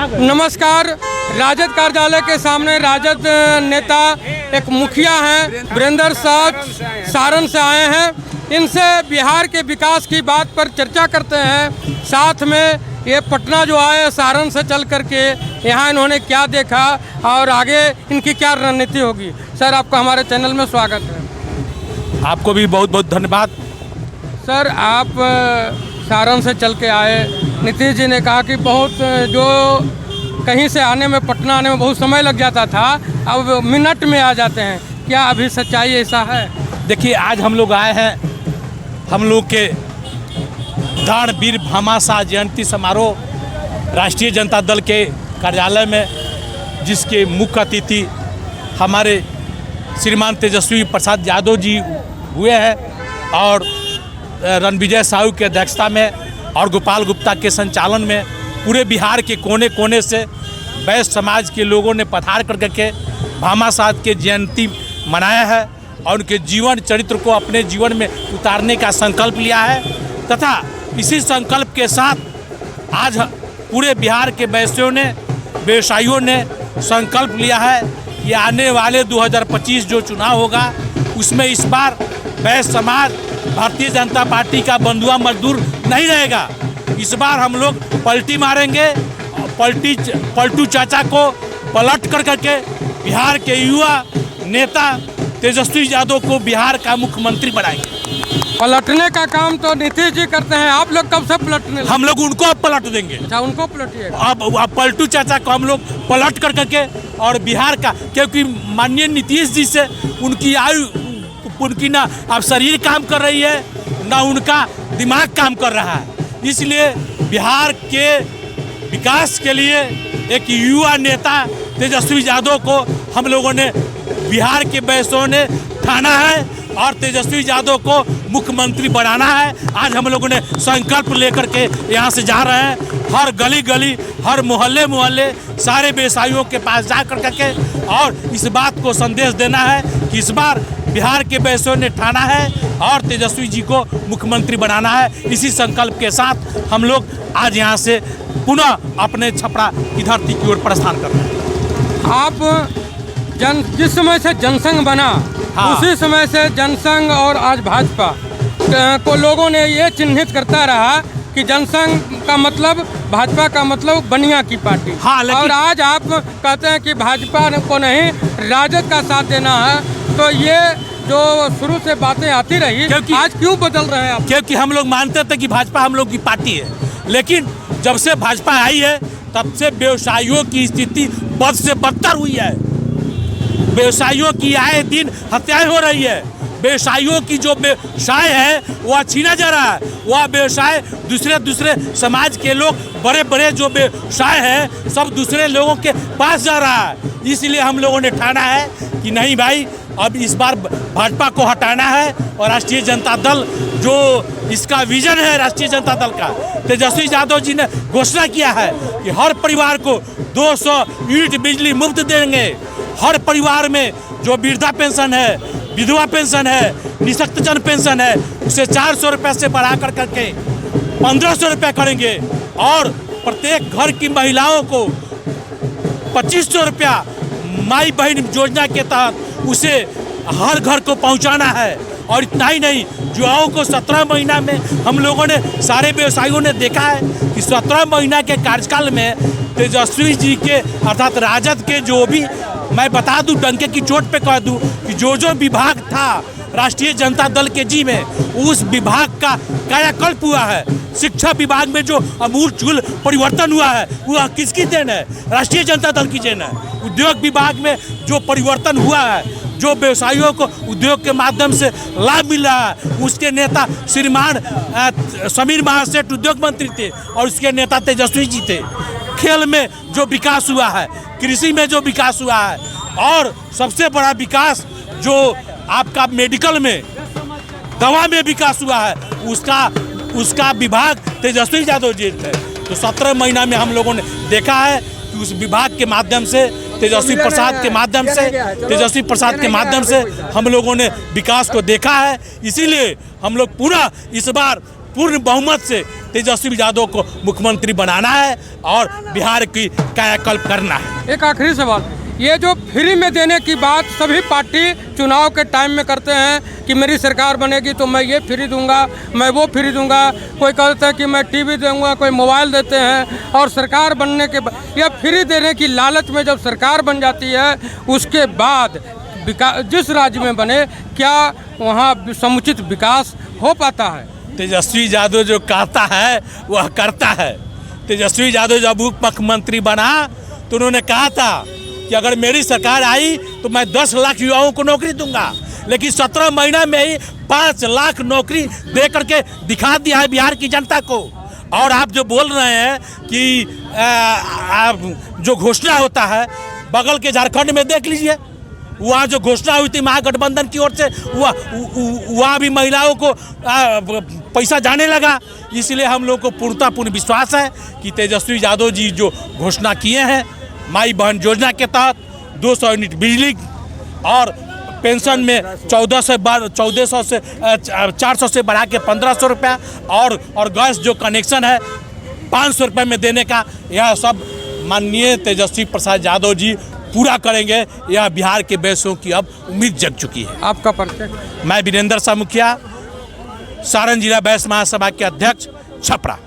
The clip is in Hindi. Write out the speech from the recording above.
नमस्कार। राजद कार्यालय के सामने राजद नेता एक मुखिया हैं वीरेंद्र साहब सारण से आए हैं। इनसे बिहार के विकास की बात पर चर्चा करते हैं। साथ में ये पटना जो आए सारण से चल करके यहाँ इन्होंने क्या देखा और आगे इनकी क्या रणनीति होगी। सर, आपका हमारे चैनल में स्वागत है। आपको भी बहुत बहुत धन्यवाद। सर, आप सारण से चल के आए। नीतीश जी ने कहा कि बहुत जो कहीं से आने में पटना आने में बहुत समय लग जाता था, अब मिनट में आ जाते हैं। क्या अभी सच्चाई ऐसा है? देखिए, आज हम लोग आए हैं हम लोग के दानवीर भामाशाह जयंती समारोह राष्ट्रीय जनता दल के कार्यालय में, जिसके मुख्य अतिथि हमारे श्रीमान तेजस्वी प्रसाद यादव जी हुए हैं और रणविजय साहू की अध्यक्षता में और गोपाल गुप्ता के संचालन में पूरे बिहार के कोने कोने से वैश्य समाज के लोगों ने पधार करके भामाशाह के जयंती मनाया है और उनके जीवन चरित्र को अपने जीवन में उतारने का संकल्प लिया है। तथा इसी संकल्प के साथ आज पूरे बिहार के वैश्यों ने, व्यवसायियों ने संकल्प लिया है कि आने वाले 2025 जो चुनाव होगा उसमें इस बार वैश्य समाज भारतीय जनता पार्टी का बंधुआ मजदूर नहीं रहेगा। इस बार हम लोग पलटी मारेंगे, पलटू चाचा को पलट कर करके बिहार के युवा नेता तेजस्वी यादव को बिहार का मुख्यमंत्री बनाएंगे। पलटने का काम तो नीतीश जी करते हैं, आप लोग कब से पलटने? हम लोग उनको अब पलट देंगे। अच्छा, उनको पलटिए। अब पलटू चाचा को हम लोग पलट कर करके और बिहार का, क्योंकि माननीय नीतीश जी से उनकी ना अब शरीर काम कर रही है ना उनका दिमाग काम कर रहा है। इसलिए बिहार के विकास के लिए एक युवा नेता तेजस्वी यादव को हम लोगों ने, बिहार के वैश्यों ने ठाना है और तेजस्वी यादव को मुख्यमंत्री बनाना है। आज हम लोगों ने संकल्प लेकर के यहाँ से जा रहे हैं। हर गली गली, हर मोहल्ले मोहल्ले, सारे व्यवसायियों के पास जा कर के और इस बात को संदेश देना है कि इस बार बिहार के वैश्यों ने ठाना है और तेजस्वी जी को मुख्यमंत्री बनाना है। इसी संकल्प के साथ हम लोग आज यहाँ से पुनः अपने छपरा की धरती की ओर प्रस्थान कर रहे हैं। आप जिस समय से जनसंघ बना, हाँ, उसी समय से जनसंघ और आज भाजपा को लोगों ने ये चिन्हित करता रहा कि जनसंघ का मतलब, भाजपा का मतलब बनिया की पार्टी। हाँ, और आज आप कहते हैं कि भाजपा को नहीं राजद का साथ देना है। तो ये जो शुरू से बातें आती रही, आज क्यों बदल रहे हैं आप? क्योंकि हम लोग मानते थे कि भाजपा हम लोग की पार्टी है, लेकिन जब से भाजपा आई है तब से व्यवसायियों की स्थिति बद से बदतर हुई है। व्यवसायियों की आए दिन हत्याएं हो रही है। व्यवसायियों की जो व्यवसाय है वह छीना जा रहा है। वह व्यवसाय दूसरे समाज के लोग, बड़े बड़े जो व्यवसाय है सब दूसरे लोगों के पास जा रहा है। इसलिए हम लोगों ने ठाना है कि नहीं भाई, अब इस बार भाजपा को हटाना है और राष्ट्रीय जनता दल जो इसका विजन है राष्ट्रीय जनता दल का, तेजस्वी यादव जी ने घोषणा किया है कि हर परिवार को 200 यूनिट बिजली मुफ्त देंगे। हर परिवार में जो वृद्धा पेंशन है, विधवा पेंशन है, निःशक्तजन पेंशन है, उसे 400 रुपये से बढ़ा कर करके 1500 रुपये करेंगे और प्रत्येक घर की महिलाओं को 2500 रुपया माई बहन योजना के तहत उसे हर घर को पहुंचाना है। और इतना ही नहीं, युवाओं को 17 महीना में हम लोगों ने, सारे व्यवसायियों ने देखा है कि 17 महीना के कार्यकाल में तेजस्वी जी के अर्थात राजद के जो भी, मैं बता दूं, डंके की चोट पे कह दूं कि जो विभाग था राष्ट्रीय जनता दल के जी में, उस विभाग का कायाकल्प हुआ है। शिक्षा विभाग में जो आमूल परिवर्तन हुआ है वह किसकी देन है? राष्ट्रीय जनता दल की देन है। उद्योग विभाग में जो परिवर्तन हुआ है, जो व्यवसायियों को उद्योग के माध्यम से लाभ मिल रहा है, उसके नेता श्रीमान समीर महासेठ उद्योग मंत्री थे और उसके नेता तेजस्वी जी थे। खेल में जो विकास हुआ है, कृषि में जो विकास हुआ है और सबसे बड़ा विकास जो आपका मेडिकल में, दवा में विकास हुआ है, उसका विभाग तेजस्वी यादव जी थे। तो 17 महीना में हम लोगों ने देखा है कि उस विभाग के माध्यम से, तेजस्वी प्रसाद के माध्यम से हम लोगों ने विकास को देखा है। इसीलिए हम लोग पूरा इस बार पूर्ण बहुमत से तेजस्वी यादव को मुख्यमंत्री बनाना है और बिहार की कायाकल्प करना है। एक आखिरी सवाल, ये जो फ्री में देने की बात सभी पार्टी चुनाव के टाइम में करते हैं कि मेरी सरकार बनेगी तो मैं ये फ्री दूंगा, मैं वो फ्री दूंगा, कोई कहता है कि मैं टीवी दूंगा, कोई मोबाइल देते हैं, और सरकार बनने के बाद यह फ्री देने की लालच में जब सरकार बन जाती है उसके बाद जिस राज्य में बने क्या वहाँ समुचित विकास हो पाता है? तेजस्वी यादव जो कहता है वह करता है। तेजस्वी यादव जब उप मुख्यमंत्री बना तो उन्होंने कहा था कि अगर मेरी सरकार आई तो मैं 10 लाख युवाओं को नौकरी दूंगा, लेकिन 17 महीना में ही 5 लाख नौकरी दे करके दिखा दिया है बिहार की जनता को। और आप जो बोल रहे हैं कि जो घोषणा होता है, बगल के झारखंड में देख लीजिए, वहाँ जो घोषणा हुई थी महागठबंधन की ओर से वहाँ भी महिलाओं को पैसा जाने लगा। इसलिए हम लोग को पूर्ण विश्वास है कि तेजस्वी यादव जी जो घोषणा किए हैं माई बहन योजना के तहत 200 यूनिट बिजली और पेंशन में 400 से बढ़ा के 1500 रुपया और गैस जो कनेक्शन है 500 रुपये में देने का, यह सब माननीय तेजस्वी प्रसाद यादव जी पूरा करेंगे। यह बिहार के वैश्यों की अब उम्मीद जग चुकी है। आपका परिचय? मैं वीरेंद्र शाह मुखिया, सारण जिला वैश्य महासभा के अध्यक्ष, छपरा।